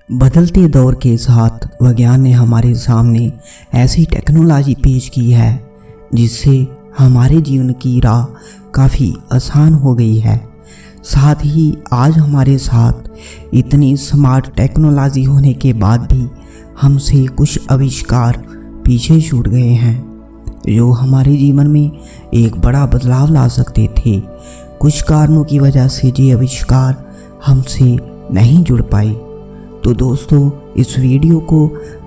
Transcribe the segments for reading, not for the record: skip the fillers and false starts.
बदलते दौर के साथ विज्ञान ने हमारे सामने ऐसी टेक्नोलॉजी पेश की है जिससे हमारे जीवन की राह काफ़ी आसान हो गई है। साथ ही आज हमारे साथ इतनी स्मार्ट टेक्नोलॉजी होने के बाद भी हमसे कुछ आविष्कार पीछे छूट गए हैं जो हमारे जीवन में एक बड़ा बदलाव ला सकते थे। कुछ कारणों की वजह से ये आविष्कार हमसे नहीं जुड़ पाए। तो दोस्तों, इस वीडियो को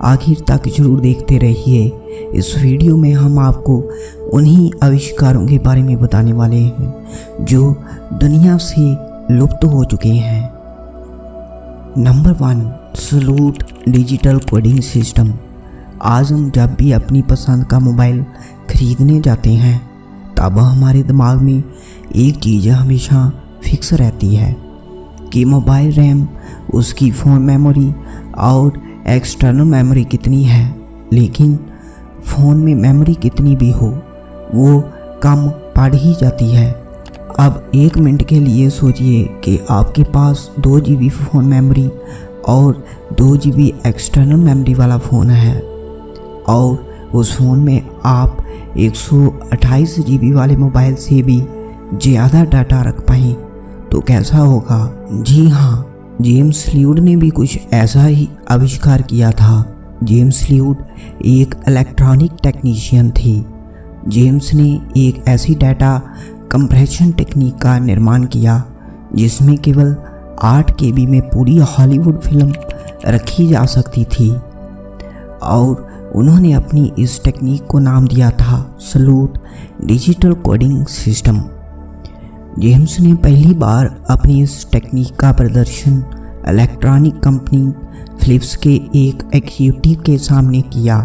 आखिर तक जरूर देखते रहिए। इस वीडियो में हम आपको उन्हीं आविष्कारों के बारे में बताने वाले हैं जो दुनिया से लुप्त हो चुके हैं। Number 1, salute digital coding system. आज हम जब भी अपनी पसंद का मोबाइल खरीदने जाते हैं तब हमारे दिमाग में एक चीज़ हमेशा फिक्स रहती है कि मोबाइल रैम, उसकी फ़ोन मेमोरी और एक्सटर्नल मेमोरी कितनी है। लेकिन फ़ोन में मेमोरी कितनी भी हो वो कम पड़ ही जाती है। अब 1 मिनट के लिए सोचिए कि आपके पास 2 GB फ़ोन मेमोरी और 2 GB एक्सटर्नल मेमोरी वाला फ़ोन है और उस फ़ोन में आप 128 GB वाले मोबाइल से भी ज़्यादा डाटा रख पाएँ तो कैसा होगा। जी हाँ, जेम्स ल्यूड ने भी कुछ ऐसा ही आविष्कार किया था। जेम्स ल्यूड एक इलेक्ट्रॉनिक टेक्नीशियन थे। जेम्स ने एक ऐसी डाटा कंप्रेशन टेक्निक का निर्माण किया जिसमें केवल 8 KB में पूरी हॉलीवुड फिल्म रखी जा सकती थी और उन्होंने अपनी इस टेक्निक को नाम दिया था salute digital coding system. James ने पहली बार अपनी इस टेक्निक का प्रदर्शन इलेक्ट्रॉनिक कंपनी फिलिप्स के एक एग्जीक्यूटिव के सामने किया।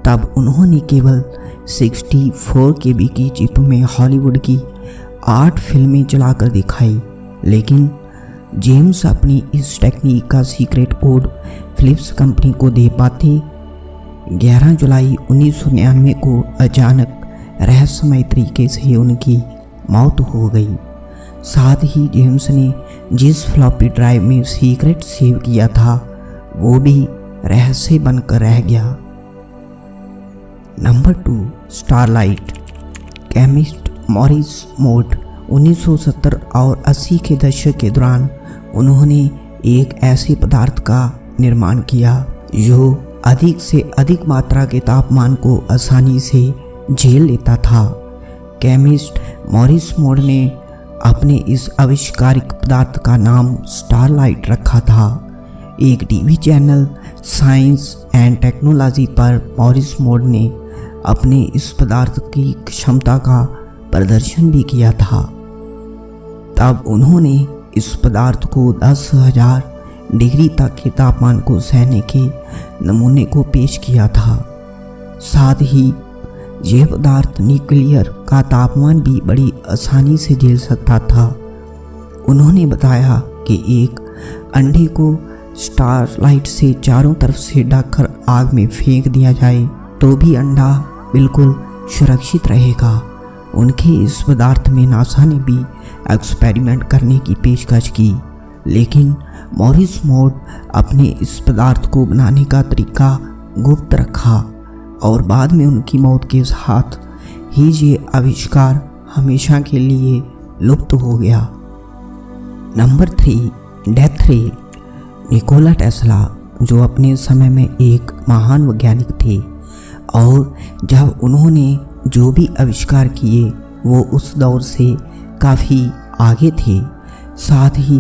तब उन्होंने केवल 64 KB की चिप में हॉलीवुड की 8 फिल्में चलाकर दिखाई। लेकिन जेम्स अपनी इस टेक्निक का सीक्रेट कोड फिलिप्स कंपनी को दे पाते 11 जुलाई 1999 को अचानक रहस्यमय तरीके से उनकी मौत हो गई। साथ ही जेम्स ने जिस फ्लॉपी ड्राइव में सीक्रेट सेव किया था वो भी रहस्य बनकर रह गया। Number 2, starlight. Chemist Morris mode 1970 और 80 के दशक के दौरान उन्होंने एक ऐसे पदार्थ का निर्माण किया जो अधिक से अधिक मात्रा के तापमान को आसानी से झेल लेता था। केमिस्ट मॉरिस मोड ने अपने इस आविष्कारिक पदार्थ का नाम स्टारलाइट रखा था। एक TV channel science and technology पर मॉरिस मोड ने अपने इस पदार्थ की क्षमता का प्रदर्शन भी किया था। तब उन्होंने इस पदार्थ को 10,000 डिग्री तक के तापमान को सहने के नमूने को पेश किया था। साथ ही यह पदार्थ न्यूक्लियर का तापमान भी बड़ी आसानी से झेल सकता था। उन्होंने बताया कि एक अंडे को स्टारलाइट से चारों तरफ से ढककर आग में फेंक दिया जाए तो भी अंडा बिल्कुल सुरक्षित रहेगा। उनके इस पदार्थ में नासा ने भी एक्सपेरिमेंट करने की पेशकश की, लेकिन मॉरिस मोड अपने इस पदार्थ को बनाने का तरीका गुप्त रखा और बाद में उनकी मौत के साथ ही ये आविष्कार हमेशा के लिए लुप्त हो गया। नंबर 3, डेथ रे। निकोला टेस्ला जो अपने समय में एक महान वैज्ञानिक थे और जब उन्होंने जो भी आविष्कार किए वो उस दौर से काफ़ी आगे थे। साथ ही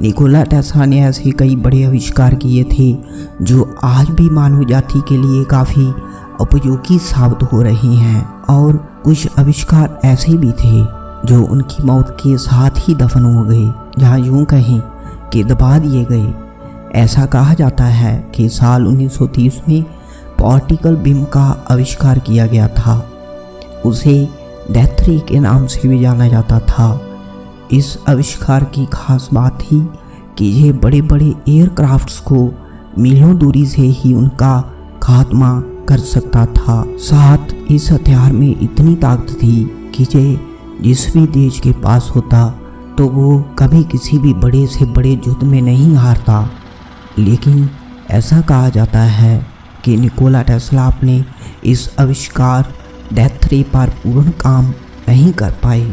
निकोला टेस्ला ने ऐसे कई बड़े आविष्कार किए थे जो आज भी मानव जाति के लिए काफ़ी उपयोगी साबित हो रहे हैं और कुछ आविष्कार ऐसे भी थे जो उनकी मौत के साथ ही दफन हो गए, जहाँ यूँ कहें कि दबा दिए गए। ऐसा कहा जाता है कि साल 1930 में पार्टिकल बीम का आविष्कार किया गया था। उसे डेथ रे के नाम से भी जाना जाता था। इस आविष्कार की खास बात थी कि यह बड़े बड़े एयरक्राफ्ट्स को मीलों दूरी से ही उनका खात्मा कर सकता था। साथ इस हथियार में इतनी ताकत थी कि जिस भी देश के पास होता तो वो कभी किसी भी बड़े से बड़े युद्ध में नहीं हारता। लेकिन ऐसा कहा जाता है कि निकोला टेस्ला अपने इस आविष्कार डेथ रे पर पूर्ण काम नहीं कर पाए,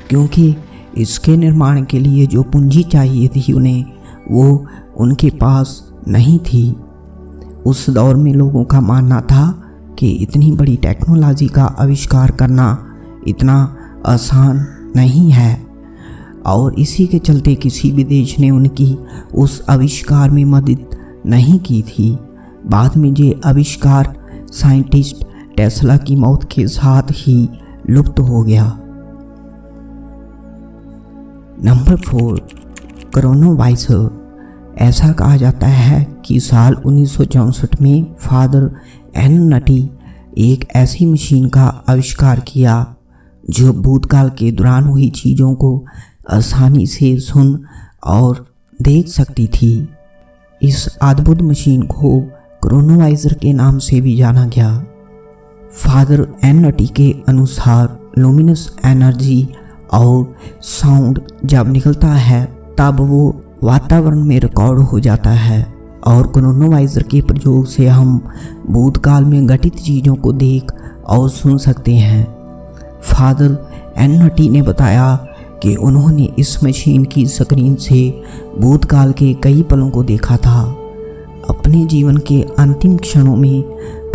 क्योंकि इसके निर्माण के लिए जो पूंजी चाहिए थी उन्हें, वो उनके पास नहीं थी। उस दौर में लोगों का मानना था कि इतनी बड़ी टेक्नोलॉजी का आविष्कार करना इतना आसान नहीं है, और इसी के चलते किसी भी देश ने उनकी उस आविष्कार में मदद नहीं की थी। बाद में ये आविष्कार साइंटिस्ट टेस्ला की मौत के साथ ही लुप्त हो गया। Number 4, coronavirus. ऐसा कहा जाता है कि साल 1964 में फादर एन नटी एक ऐसी मशीन का आविष्कार किया जो भूतकाल के दौरान हुई चीज़ों को आसानी से सुन और देख सकती थी। इस अद्भुत मशीन को कोरोनावाइजर के नाम से भी जाना गया। फादर एन नटी के अनुसार लुमिनस एनर्जी और साउंड जब निकलता है तब वो वातावरण में रिकॉर्ड हो जाता है, और कोरोनावाइजर के प्रयोग से हम भूतकाल में घटित चीज़ों को देख और सुन सकते हैं। फादर एन नटी ने बताया कि उन्होंने इस मशीन की स्क्रीन से भूतकाल के कई पलों को देखा था। अपने जीवन के अंतिम क्षणों में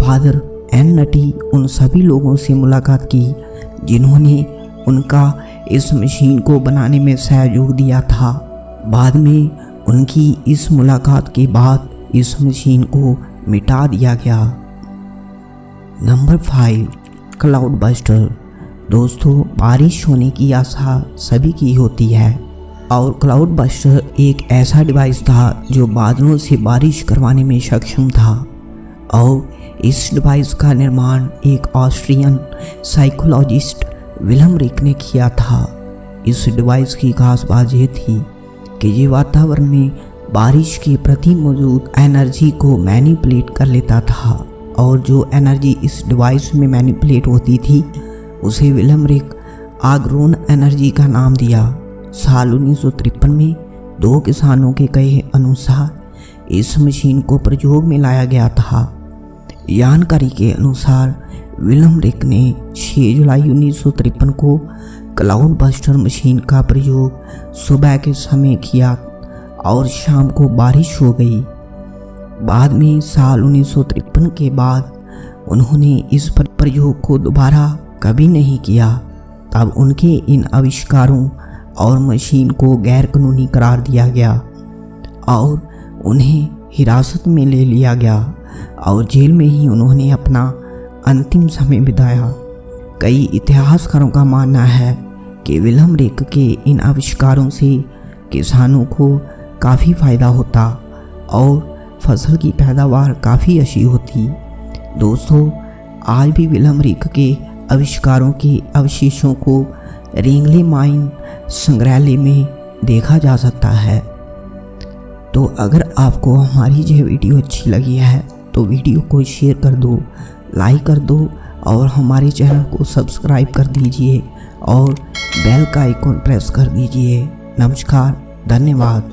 फादर एन नटी उन सभी लोगों से मुलाकात की जिन्होंने उनका इस मशीन को बनाने में सहयोग दिया था। बाद में उनकी इस मुलाकात के बाद इस मशीन को मिटा दिया गया। Number 5, cloud buster. दोस्तों, बारिश होने की आशा सभी की होती है, और क्लाउड बस्टर एक ऐसा डिवाइस था जो बादलों से बारिश करवाने में सक्षम था, और इस डिवाइस का निर्माण एक ऑस्ट्रियन साइकोलॉजिस्ट विल्हेम रिक ने किया था। इस डिवाइस की खास बात यह थी कि ये वातावरण में बारिश के प्रति मौजूद एनर्जी को मैनिपुलेट कर लेता था, और जो एनर्जी इस डिवाइस में मैनिपुलेट होती थी उसे विल्हेम रिक आग्रोन एनर्जी का नाम दिया। साल 1953 में 2 किसानों के कहे अनुसार इस मशीन को प्रयोग में लाया गया था। जानकारी के अनुसार विल्हेम रिक ने 6 जुलाई 1953 को क्लाउड बस्टर मशीन का प्रयोग सुबह के समय किया और शाम को बारिश हो गई। बाद में साल 1953 के बाद उन्होंने इस प्रयोग को दोबारा कभी नहीं किया। तब उनके इन आविष्कारों और मशीन को गैर कानूनी करार दिया गया और उन्हें हिरासत में ले लिया गया, और जेल में ही उन्होंने अपना अंतिम समय बिताया। कई इतिहासकारों का मानना है कि विल्हेम रिक के इन आविष्कारों से किसानों को काफ़ी फ़ायदा होता और फसल की पैदावार काफ़ी अच्छी होती। दोस्तों, आज भी विल्हेम रिक के आविष्कारों के अवशेषों को रेंगले माइन संग्रहालय में देखा जा सकता है। तो अगर आपको हमारी यह वीडियो अच्छी लगी है तो वीडियो को शेयर कर दो, लाइक कर दो, और हमारे चैनल को सब्सक्राइब कर दीजिए और बेल का आइकॉन प्रेस कर दीजिए। नमस्कार, धन्यवाद।